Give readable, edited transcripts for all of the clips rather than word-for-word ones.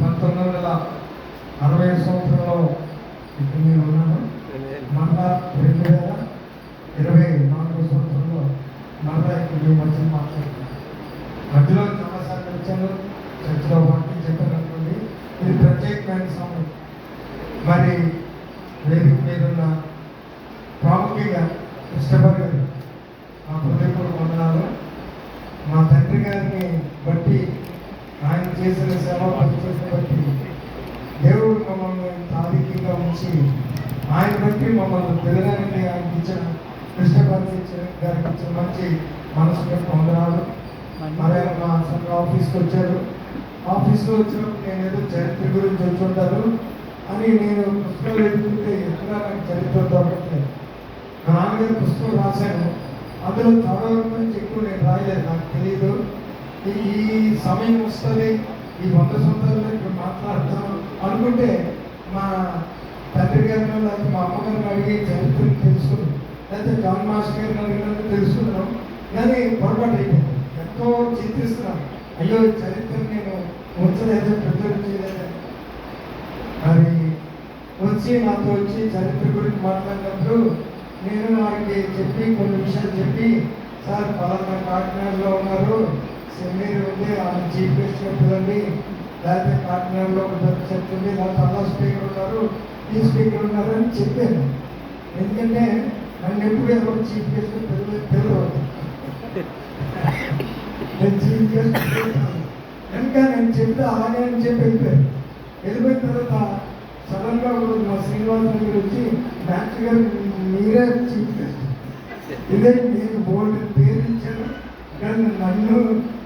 1960 సంవత్సరంలో ఇప్పుడు నేను ఉన్నాను. మళ్ళా 2024 సంవత్సరంలో మళ్ళా ఇప్పుడు మీ మధ్య మాట్లాడుతున్నాను. మధ్యలో చాలాసార్లు వచ్చాను, చర్చలో వాటిని చెప్పాను అనుకోండి. ఇది ప్రత్యేకమైన సమయం. మరి వేదిక మీద ఉన్న ప్రాముఖ్యంగా ఇష్టపడ్డారు మా హృదయపూర్వక వందనాలు. మా తండ్రి గారిని బట్టి, ఆయన చేసిన సేవా పరిచయం బట్టి దేవుడు మమ్మల్ని తారీఖీగా ఉంచి ఆయన బట్టి మమ్మల్ని తెలియడానికి ఆయనకి ఇచ్చిన కృష్ణపరిచయ గారికి ఇచ్చిన మంచి మనసుకి వందనాలు. మరి మా సంఘ ఆఫీస్కి వచ్చారు. ఆఫీస్లో వచ్చినప్పుడు నేను ఏదో చరిత్ర గురించి వచ్చి ఉంటారు అని నేను పుస్తకాలు ఎదుగుతుంటే ఎక్కడ నాకు చరిత్ర దొరకట్లేదు. మా నాన్నగారి పుస్తకం రాశాను, అందులో చాలా గురించి ఎక్కువ నేను రాయలేదు, నాకు తెలియదు. ఈ సమయం వస్తుంది, ఈ 100 సంవత్సరాలు ఇక్కడ మాట్లాడతాను అనుకుంటే మా తండ్రి గారిని లేకపోతే మా అమ్మగారిని అడిగి చరిత్రను తెలుసుకున్నాం, లేకపోతే జాన్ మాస్టర్ గారిని అడిగినట్టు తెలుసుకున్నాం. కానీ పొరపాటు అయిపోయింది. ఎంతో చింతిస్తున్నాను, అయ్యో చరిత్రను నేను ఉంచలేదు, ప్రిజర్వ్ చేయలేదు. మరి వచ్చి నాతో వచ్చి చరిత్ర గురించి మాట్లాడినప్పుడు నేను వారికి చెప్పి కొన్ని విషయాలు చెప్పి, సార్ పలానా కాకినాడలో ఉన్నారు, సెమినరీ ఉంది, ఆయన చీఫ్ గెస్ట్గా పిల్లండి, లేకపోతే కాకినాడలో ఒక చర్చ ఉంది, లేకపోతే అలా స్పీకర్ ఉన్నారు, ఈ స్పీకర్ ఉన్నారు అని చెప్పాను. ఎందుకంటే నన్ను ఎప్పుడు ఎవరు చీఫ్ గెస్ట్ తెలియదు. నేను చీఫ్ గెస్ట్ కనుక నేను చెప్తే అలాగే అని చెప్పి వెళ్ళిపోయిన తర్వాత సడన్గా మా శ్రీనివాస గారు వచ్చి డాక్టర్ గారు మీరే చీఫ్ గెస్ట్, ఇదే నేను బోర్డు పేరు ఇచ్చాను కానీ నన్ను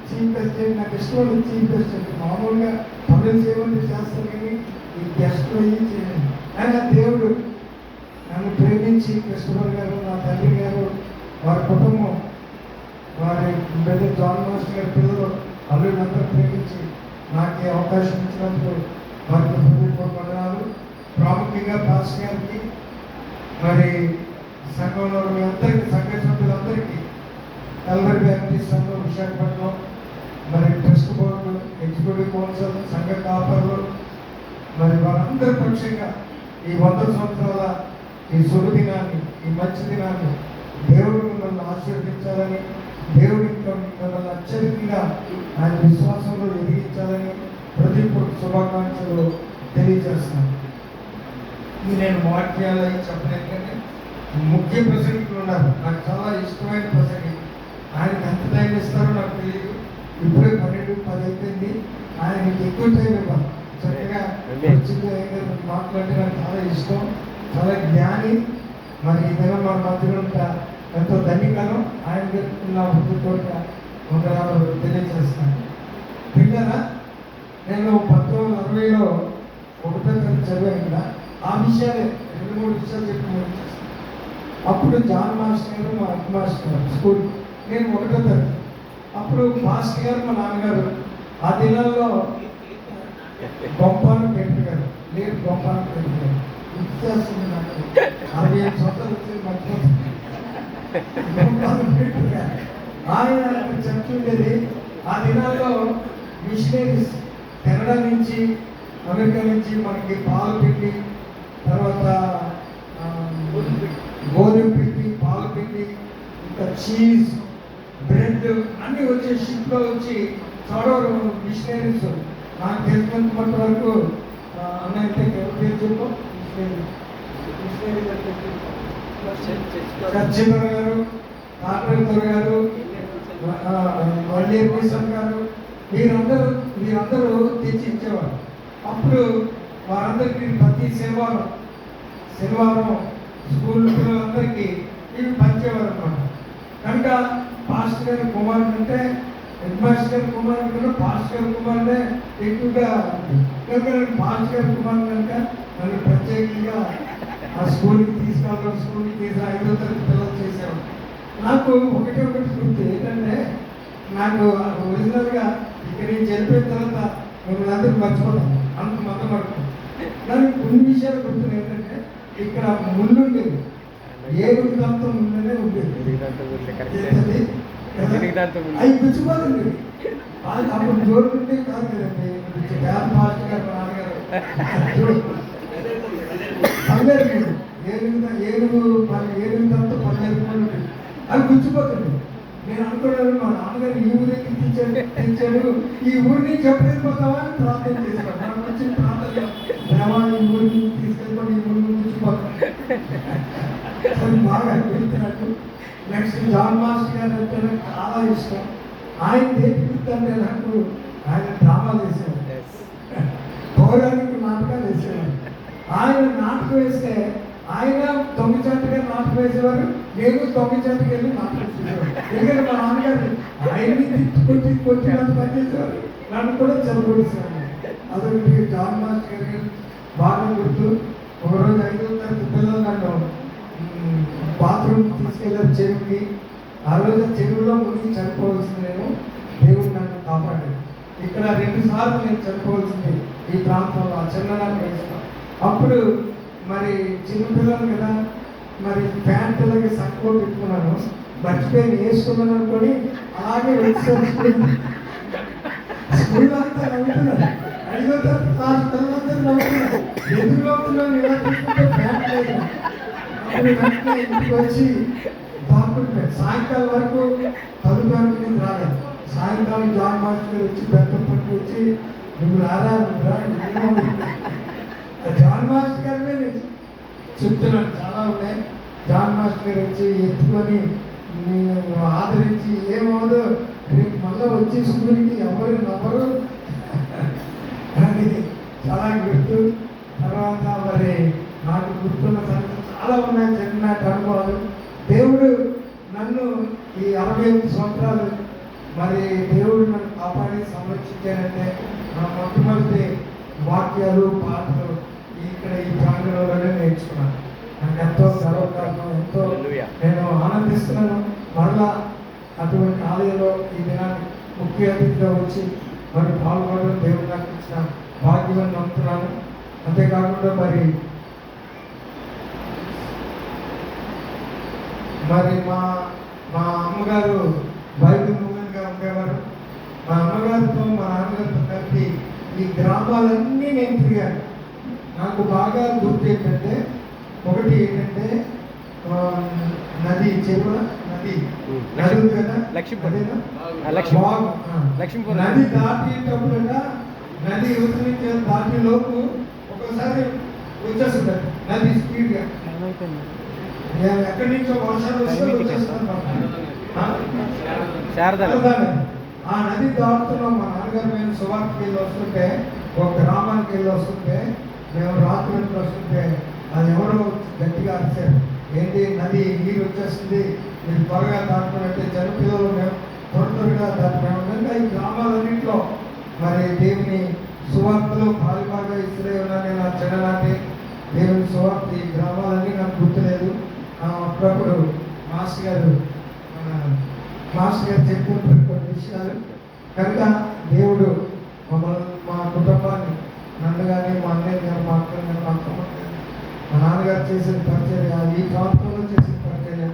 చీఫ్ గెస్ట్ చేయండి, నాకు ఇష్టం చీఫ్ గెస్ట్ అంటే మామూలుగా పనులు చేయమని చేస్తాను కానీ ఈ గెస్ట్ అయ్యి చేయండి. ఆయన దేవుడు నన్ను ప్రేమించి కృష్ణబాబు గారు, నా తండ్రి గారు, వారి కుటుంబం, వారి బిడ్డ జాన్ మాస్టర్ గారి పిల్లలు అల్లుళ్ళందరూ ప్రేమించి నాకు ఈ అవకాశం ఇచ్చినందుకు వారికి హృదయపూర్వక వందనాలు. ప్రాముఖ్యంగా పాస్టర్ గారికి, మరి సంఘంలో మీ అందరికీ, సంఘ సభ్యులందరికీ, కల్వరి బ్యాప్టిస్ట్ సంఘం విశాఖపట్నం, మరి ట్రస్ట్ బోర్డు, ఎగ్జిక్యూటివ్ కౌన్సిల్, సంఘ కాపర్లు, మరి వారందరి పక్షంగా ఈ 100 సంవత్సరాల ఈ శుభదినాన్ని, ఈ మంచి దినాన్ని దేవుడు మిమ్మల్ని ఆశీర్వదించాలని, దేవుడి మిమ్మల్ని అత్యధికంగా ఆయన విశ్వాసంలో ఎదిగించాలని హృదయపూర్వక శుభాకాంక్షలు తెలియజేస్తున్నాను. ఇది నేను వాక్యాలు అవి చెప్పలేదు కానీ ముఖ్య ప్రసంగికులు ఉన్నారు, నాకు చాలా ఇష్టమైన ప్రసంగి. ఆయనకి ఎంత టైం ఇస్తారో నాకు తెలియదు. ఇప్పుడే 12-10 అయిపోయింది. ఆయనకి ఎక్కువ టైం ఇవ్వాలి. చక్కగా మాట్లాడితే నాకు చాలా ఇష్టం, చాలా జ్ఞాని. మరి ఈ దినం మన మధ్యలో ఎంతో ధన్యకరం. ఆయన నా హృదయపూర్వక వందనాలు తెలియజేస్తాను. పిల్లరా, నేను 1960లో 1వ తరగతి చదివాను కదా, ఆ విషయాలే 2-3 విషయాలు చెప్పి చేస్తాను. అప్పుడు జాన్ మాస్టర్ గారు, మా హెడ్ మాస్టర్ గారు స్కూల్, నేను 1వ తరగతి. అప్పుడు మాస్టర్ గారు మా నాన్నగారు ఆ దినాల్లో గొప్పను పెట్టారు, లేదు గొప్పను పెట్టారు. ఇచ్చేస్తుంది నాకు 65 సంవత్సరాలు వచ్చింది మర్చిపోతుంది. ఆయన చర్చ ఉండేది. ఆ దినాల్లో మిషనరీస్ కెనడా నుంచి, అమెరికా నుంచి మనకి పాలు పిండి, తర్వాత గోధుమ పిండి, పాలు పిండి, ఇంకా చీజ్, బ్రెడ్ అన్నీ వచ్చే షిప్లో వచ్చి చదవరు మిషనరీస్. నాకు తెలిసినంత వరకు అన్నైతే పేరు చెప్పు, చర్చిపర గారు, కాకరేశ్వర గారు, వల్లేశ్వర గారు, వీరందరూ తెచ్చి ఇచ్చేవారు. అప్పుడు వారందరికీ ప్రతి శనివారం స్కూల్ పిల్లలందరికీ ఇవి పంచేవారు అన్నమాట. కనుక పాస్టర్ గారి కుమారుడు అంటే హెడ్ మాస్టర్ గారి కుమారుడు కన్నా పాస్టర్ గారి కుమారుడే ఎక్కువగా. కనుక నేను పాస్టర్ గారి కుమారుడు కనుక నన్ను ప్రత్యేకంగా ఆ స్కూల్కి తీసుకెళ్ళడం, స్కూల్కి 5వ తరగతి పిల్లలు చేసేవాడు. నాకు ఒకటి గుర్తు ఏంటంటే, నాకు ఒరిజినల్గా ఇక్కడ నుంచి వెళ్ళిపోయిన తర్వాత మిమ్మల్ని అందరూ మర్చిపోతాను, అంత మంది పడుతుంది. కానీ కొన్ని విషయాలు గుర్తుంది. ఏంటంటే ఇక్కడ ముళ్ళు ఉండేది, ఏడుగు దంతం ముందునే ఉండేది, అవి గుచ్చిపోతుంది. అప్పుడు జోరు ఉంటే కాదు కదండి, పాస్టర్ గారు పల్లెరు ఏనుగు మన ఏనుగు తర్వాత పల్లెరు అది గుర్చిపోతుంది. నేను అనుకున్నాను మా నాన్నగారు ఈ ఊరికి తెచ్చాడు ఈ ఊరిని చెప్పలేకపోతావా అని ప్రార్థన చేశాను. మనం వచ్చిన ప్రార్థన దేవా ఈ ఊరికి తీసుకెళ్ళిపోయి ఈ ఊరికి గుర్చిపోతాం అది బాగా అనిపిస్తున్నట్టు. నెక్స్ట్ జాన్ మాస్టర్ గారు అంటే నాకు చాలా ఇష్టం. ఆయన దేని గుర్తంటే నాకు ఆయన డ్రామాలు వేసేవారు, పౌరాణిక నాటకాలు వేసేవారు. ఆయన నాటకం వేస్తే ఆయన 9 గంటగా నాటకం వేసేవారు, నేను 9 గంటకి వెళ్ళి నాటకం వేసేవారు. ఎందుకంటే మా నాన్నగారు ఆయన్ని కొట్టినంత పనిచేసేవారు, నన్ను కూడా చెలగొట్టేసేవారు. అదొకటి జాన్ మాస్టర్ గారు బాగా గుర్తు. ఒకరోజు 5వ తరగతి పిల్లలు నన్ను బాత్రూమ్ తీసుకెళ్ళారు చెరువుకి. ఆ రోజు చెరువులో మునిగి చనిపోవాల్సింది నేను, దేవుడు నన్ను కాపాడాడు. ఇక్కడ 2 సార్లు నేను చనిపోవాల్సింది ఈ ప్రాంతంలో ఆ చిన్ననాటి వయసులో. అప్పుడు మరి చిన్నపిల్లలు కదా, మరి ప్యాంటులకి సక్కువ పెట్టుకున్నాను, మర్చిపోయి వేసుకున్నాను అనుకొని అలాగే వచ్చాను. స్కూల్ అంతా నవ్వుతున్నారు, 5వ తరగతి క్లాస్ పిల్లలందరూ నవ్వుతున్నారు. ఎదురులో ఉన్నాను ఇలా తీసుకుంటే ప్యాంట్ లేదు. అప్పుడు వెంటనే ఇంటికి వచ్చి దాక్కుంటున్నాను. సాయంకాలం వరకు తలుపు రాలేదు. సాయంకాలం జాన్ మాస్టర్ వచ్చి బెత్తం పట్టు వచ్చి నువ్వు రారా జాన్ మాస్టర్ గారినే నేను చెప్తున్నాను. చాలా ఉన్నాయి. జాన్ మాస్టర్ గారు వచ్చి ఎత్తుకొని ఆదరించి ఏమవదు రేపు మళ్ళీ వచ్చి స్కూల్కి ఎవరు నవ్వరు అని చాలా గుర్తు. తర్వాత మరి నాకు గుర్తున్న సంగతి చాలా ఉన్నాయి, చిన్ననాటి అనుభవాలు. దేవుడు నన్ను ఈ 68 సంవత్సరాలు మరి దేవుడు నన్ను కాపాడి సంరక్షించారంటే నా మొట్టమొదటి వాక్యాలు పాటలు ఇక్కడ ఈ ప్రాంగణంలోనే నేర్చుకున్నాను. నాకు ఎంతో గర్వకారణం, ఎంతో నేను ఆనందిస్తున్నాను. మరలా అటువంటి ఆలయంలో ఈ దినాన్ని ముఖ్య అతిథిగా వచ్చి మరి పాల్గొనడం దేవుడు నాకు ఇచ్చిన భాగ్యం అని నమ్ముతున్నాను. అంతేకాకుండా మరి మా అమ్మగారు బైబిల్ మూమెంట్గా ఉండేవారు. మా అమ్మగారితో మా నాన్నగారితో కలిపి ఈ గ్రామాలన్నీ నేను తిరిగాను. నాకు బాగా గుర్తు ఏంటంటే ఒకటి ఏంటంటే నది చెరువు నది ఉంది కదా, నది దాటేటప్పుడుగా నది యువతని దాటేలోపు ఒకసారి వచ్చేస్తుంది నది స్పీడ్గా. ఎక్కడి నుంచో వర్షాలు వస్తే వచ్చేస్తాను. ఆ నది దాటుతున్నాం. మా నాన్నగారు మేము సువార్తకి వెళ్ళి వస్తుంటే, ఒక గ్రామానికి వెళ్ళి వస్తుంటే, మేము రాత్రి వస్తుంటే అది ఎవరో గట్టిగా అరిచారు, ఏంటి నది నీరు వచ్చేస్తుంది మీరు త్వరగా దాటుకున్నట్టే. చిన్నపిల్లలు మేము త్వరగా దాటుకున్నాం. ఈ గ్రామాలన్నింటిలో మరి దేవుని సువార్తలో పాలుబాగా ఇస్తూనే ఉన్నాను. నా చిన్ననాటి దేవుని సువార్త ఈ గ్రామాలన్నీ నాకు గుర్తులేదు. అప్పుడప్పుడు మాస్టర్ గారు చెప్పుకుంటారు కొన్ని విషయాలు. కనుక దేవుడు మమ్మల్ని, మా కుటుంబాన్ని, నన్ను కానీ మా అన్నయ్య గారు, మా అక్క గారు, మా అత్తమ్మ గారు, మా నాన్నగారు చేసిన పరిచర్య, ఈ ప్రాంతంలో చేసిన పరిచర్య,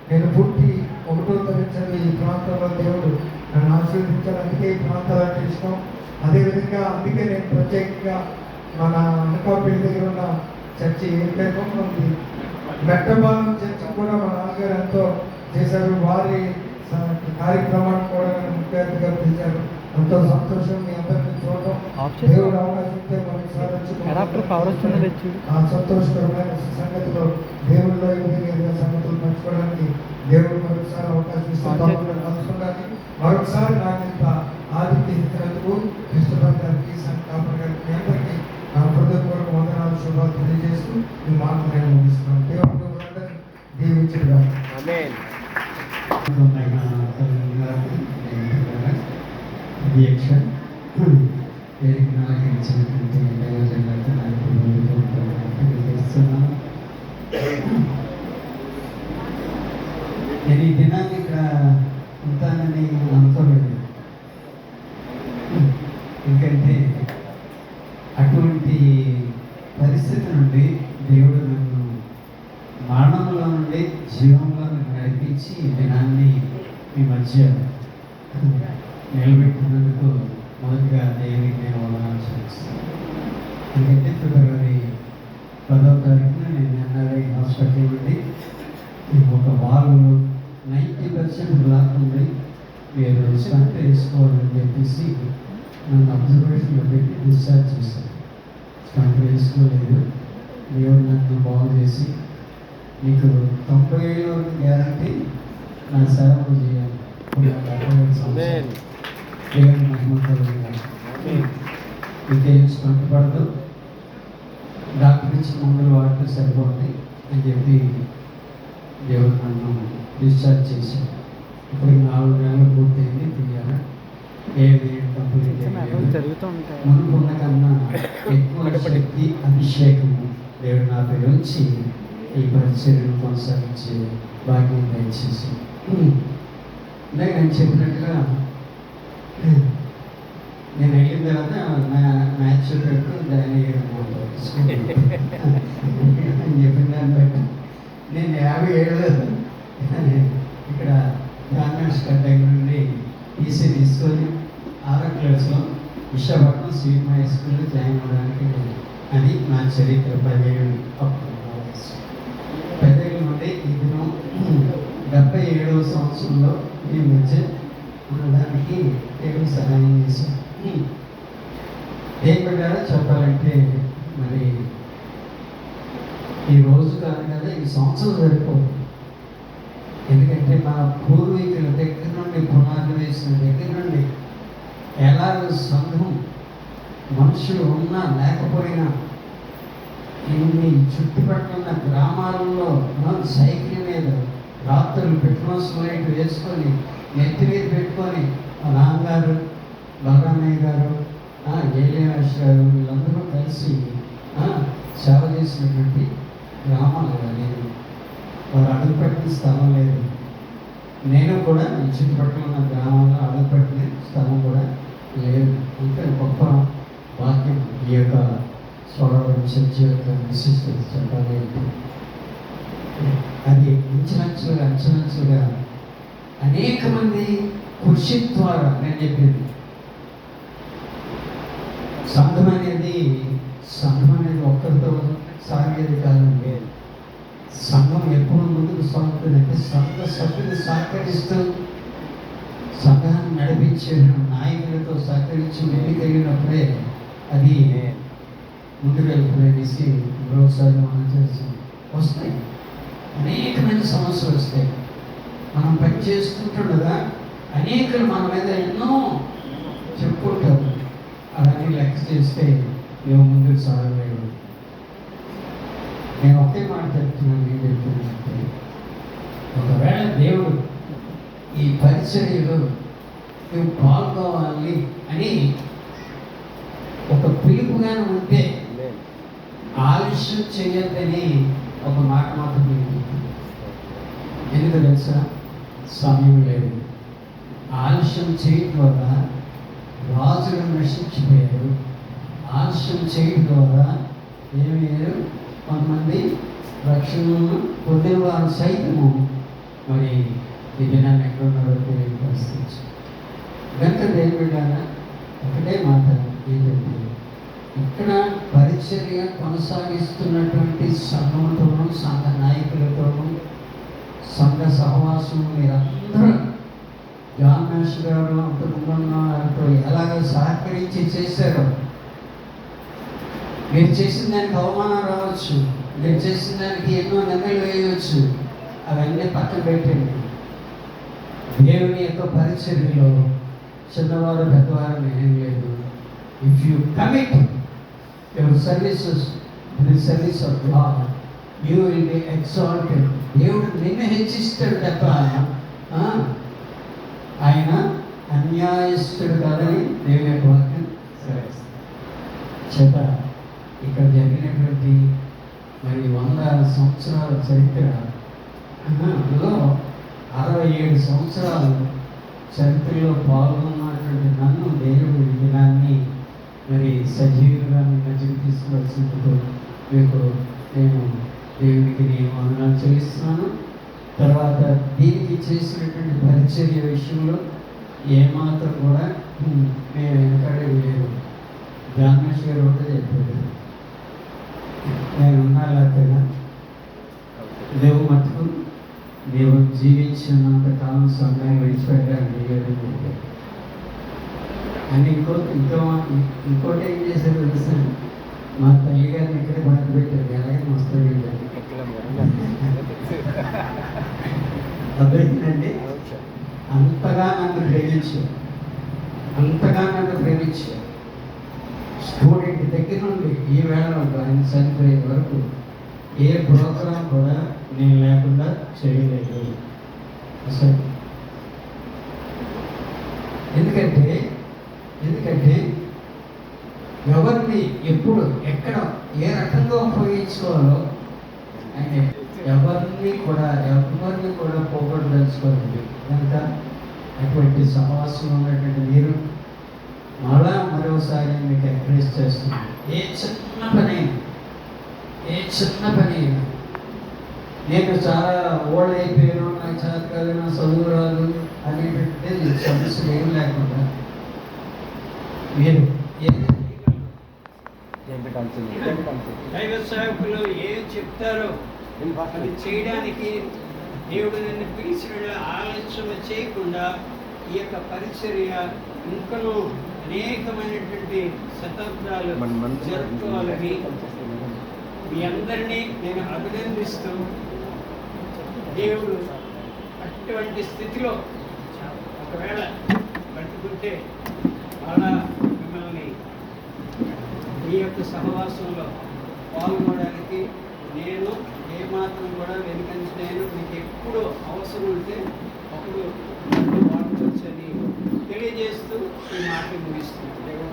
నేను పుట్టి 1వ తరగతి ఈ ప్రాంతంలో దేవుడు నన్ను ఆశీర్వదించాడు. అందుకే ఈ ప్రాంతాలు అంటే ఇష్టం. అదేవిధంగా అందుకే నేను ప్రత్యేకంగా మన అనకాపల్లి దగ్గర ఉన్న చర్చి ఏం ఉంది మెట్టబాలం చర్చ్ కూడా మా నాన్నగారు ఎంతో చేశారు. వారి కార్యక్రమాన్ని కూడా ముఖ్య అతిథిగా పిలిచారు. ఎంతో సంతోషం మీ అందరినీ చూడటం. దేవుడు అవకాశం ఇస్తే మరోసారి వచ్చి ఆ సంతోషకరమైన సంగతిలో దేవుడిలో ఎదుగుతున్న సంగతులు పంచుకోవడానికి దేవుడు మరొకసారి అవకాశం ఇస్తే కలుసుకోవడానికి మరొకసారి నాకు ఇంత ఆదిత్య ఇచ్చినందుకు కృష్ణపతి గారికి, సంతాపర్ గారికి, మీ అందరికీ నా హృదయపూర్వక వందనాలు, శుభాలు తెలియజేస్తూ ఈ మాటలు నేను ముగిస్తున్నాను. దేవుడు దీవించుగా. అధ్యక్ష వేదిక నాయకించినటువంటి తెలియజేస్తున్నాను. నేను ఈ దినాన్ని ఇక్కడ ఉంటానని అనుకోలేదు. ఎందుకంటే అటువంటి పరిస్థితి నుండి దేవుడు నన్ను మరణంలో నుండి జీవంలో నడిపించి ఈ దినాన్ని మీ మధ్య నిలబెట్టినందుకు మొదటిగా దేవునికి నేను వందనాలు చెల్లిస్తున్నాను. ఎందుకంటే ఫిబ్రవరి 10వ తారీఖున నేను ఎన్ఆర్ఐ హాస్పిటల్ నుండి ఒక వారం 90% బ్లాక్ ఉంది, మీరు స్టంట్ వేసుకోవాలని చెప్పేసి నన్ను అబ్జర్వేషన్లో పెట్టి డిశ్చార్జ్ చేశాను. స్టంట్ వేసుకోలేదు. దేవుడు నన్ను బాగు చేసి నీకు 90 ఏళ్ళ వరకు గ్యారంటీ నా సేవలు చేయాలి. ఇప్పుడు నాకు 65 సంవత్సరాలు. దేవుని మహిమ కలుగుగాక. ఇంకేం స్టంట్ పడదు, డాక్టర్ ఇచ్చిన మందులు వాడితే సరిపోతుంది అని చెప్పి దేవుడు నన్ను డిశ్చార్జ్ చేశాడు. ఇప్పుడు 4 నెలలు పూర్తయింది. తీయాలి ఏది కంప్లీట్ మునుకున్న కన్నా ఎక్కువ శక్తి అభిషేకము దేవుడు నాపై ఉంచి ఈ పరిచర్యను కొనసాగించే భాగ్యం దయచేసి, ఇందాక నేను చెప్పినట్టుగా నేను వెళ్ళిన తర్వాత నా మ్యాచ్ పెట్టు జాయిన్ అయ్యాను అని చెప్పిన దాన్ని బట్టి నేను 50 ఏళ్ళు ఇక్కడ బ్రాహ్మణ్స్ దగ్గర నుండి టీసీ తీసుకొని 6వ క్లాస్లో విశాఖపట్నం స్వీట్ హై స్కూల్లో జాయిన్ అవ్వడానికి అది నా చరిత్ర. 10 ఏళ్ళు 10 ఏళ్ళ నుండి ఇది 77వ సంవత్సరంలో ఈ మధ్య ఉండడానికి దేవుడు సహాయం చేశాను. ఏం పెట్టారో చెప్పాలంటే మరి ఈ రోజు కాదు కదా, ఈ సంవత్సరం సరిపోదు. ఎందుకంటే మన పూర్వీకుల దగ్గర నుండి పునాది వేసిన దగ్గర నుండి ఎలా సంఘం మనుషులు ఉన్నా లేకపోయినా ఇన్ని చుట్టుపక్కల గ్రామాలలో సైకిల్ మీద రాత్రులు పెట్రోల్స్ లైట్ వేసుకొని నెత్తి మీద పెట్టుకొని మా నాన్నగారు, బలరామయ్య గారు, ఏలియాష్ గారు వీళ్ళందరూ కలిసి సేవ చేసినటువంటి గ్రామాలు లేదు. వారు అడుగుపెట్టిన స్థలం లేదు. నేను కూడా ఈ చుట్టుపక్కల ఉన్న గ్రామాల్లో అడుగుపెట్టిన స్థలం కూడా లేదు. ఇంకా గొప్ప వాక్యం ఈ యొక్క స్వరం చర్చ యొక్క విశిష్టత చెప్పాలి. అది అంచెలంచెలుగా అనేక మంది కృషి ద్వారా నేను చెప్పింది సంఘం అనేది ఒక్కరితో సాగేది కాదండి. సంఘం ఎప్పుడు ముందుకు సాగుతుందంటే సంఘ సభ్యులు సహకరిస్తూ సంఘాన్ని నడిపించే నాయకులతో సహకరించి ముందుకెళ్ళినప్పుడే అది ముందుకు వెళ్తున్నది. మరోసారి మనం చేసి వస్తాయి అనేకమైన సమస్యలు వస్తాయి. మనం పని చేసుకుంటుండగా అనేకలు మన మీద ఎన్నో చెప్పుకుంటారు. అవన్నీ లెక్క చేస్తే మేము ముందుకు సాగలేడు. నేను ఒకే మాట చెప్తున్నాను. ఏం చెప్తున్నానంటే ఒకవేళ దేవుడు ఈ పరిచర్యలో నువ్వు పాల్గొవాలి అని ఒక పిలుపుగానే ఉంటే ఆలస్యం చేయొద్దని ఒక మాట మాత్రం ఎందుకు తెలుసా? సమయం లేదు. ఆలస్యం చేయడం ద్వారా రాజులు నశించిపోయారు. ఆలస్యం చేయడం ద్వారా ఏమయ్యారు? కొంతమంది రక్షణను పొందిన వారు సైతము మరి ఈ దినాన్ని ఎక్కడున్నారో తెలియని పరిస్థితి. కనుక దేవుడారా ఒకటే మాట ఏంటంటే ఇక్కడ పరిచర్య కొనసాగిస్తున్నటువంటి సంఘంతోనూ సంఘ నాయకులతోనూ సంఘ సహవాసం మీరందరూ జాన్ మేష్ గారు అంతకుముందుతో ఎలాగ సహకరించి చేశారో మీరు చేసిన దానికి అవమానం రావచ్చు, మీరు చేసిన దానికి ఎన్నో నెమ్మలు వేయవచ్చు. అవన్నీ పక్కన పెట్టండి. దేవుని యొక్క పరిచర్యలో చిన్నవారు పెద్దవారు ఏం లేదు. If you commit your services to the service of God you will be exalted. దేవుడు నిన్ను హెచ్చిస్తాడు తప్ప ఆయన అన్యాయస్తుడు కాదని దేవుని యొక్క వాక్యం చేత ఇక్కడ జరిగినటువంటి మరి 100 సంవత్సరాల చరిత్రలో 67 సంవత్సరాలు చరిత్రలో పాల్గొన్నటువంటి నన్ను దేవుడు ఈ దినాన్ని మరి సజీవులుగా మీ మధ్యకి తీసుకువచ్చినందుకు మీకు నేను దేవునికి నేను వందనాలు చెల్లిస్తున్నాను. తర్వాత దీనికి చేసినటువంటి పరిచర్య విషయంలో ఏమాత్రం కూడా మేము వెనకాడే లేదు. జాన్ మేష్ గారు ఒకటే చెప్పారు, నేను ఉన్నాలేకపోయినా లేవు మటుకు నీవు జీవించినంత కాలం సమయం విడిచిపెట్టాను చెప్పారు. అని ఇంకోటి ఏం చేశారు తెలుసా, మా తల్లి గారిని ఇక్కడే బాధ పెట్టారు, ఎలాగైనా వస్తుంది అర్థమైందండి. అంతగా నన్ను ప్రేమించారు. స్టూడెంట్ దగ్గర నుండి ఈ వేళ ఆయన చనిపోయే వరకు ఏ ప్రోగ్రాం కూడా నేను లేకుండా చేయలేదు అసలు. ఎందుకంటే ఎవరిని ఎప్పుడు ఎక్కడ ఏ రకంగా ఉపయోగించుకోవాలో ఆయన ఎవరిని కూడా పోగొట్టదలుచుకోలేదు. కనుక అటువంటి సహవాసం ఉన్నటువంటి మీరు మరోసారి మీకు ఎంకరేజ్ చేస్తున్నాను. ఏ చిన్న పని నేను చాలా ఓల్డ్ అయిపోయాను, నాకు చేతకాలు, నా చదువు రాదు అనేటువంటి సమస్యలు ఏం లేకుండా మీరు దైవ సేవకులు ఏం చెప్తారో అది చేయడానికి దేవుడు నిన్ను పిలిచిన ఆలోచన చేయకుండా ఈ యొక్క పరిచర్య ఇంకనూ అనేకమైనటువంటి శతాబ్దాలు జరుపుకోవాలని మీ అందరినీ నేను అభినందిస్తూ, దేవుడు అటువంటి స్థితిలో ఒకవేళ పట్టుకుంటే అలా మిమ్మల్ని ఈ యొక్క సహవాసంలో పాల్గొనడానికి నేను ఏమాత్రం కూడా వెనుకంచలేను. మీకు ఎప్పుడు అవసరం ఉంటే అప్పుడు వాడుకోవచ్చని తెలియజేస్తూ ఈ మాట ముగిస్తున్నాను.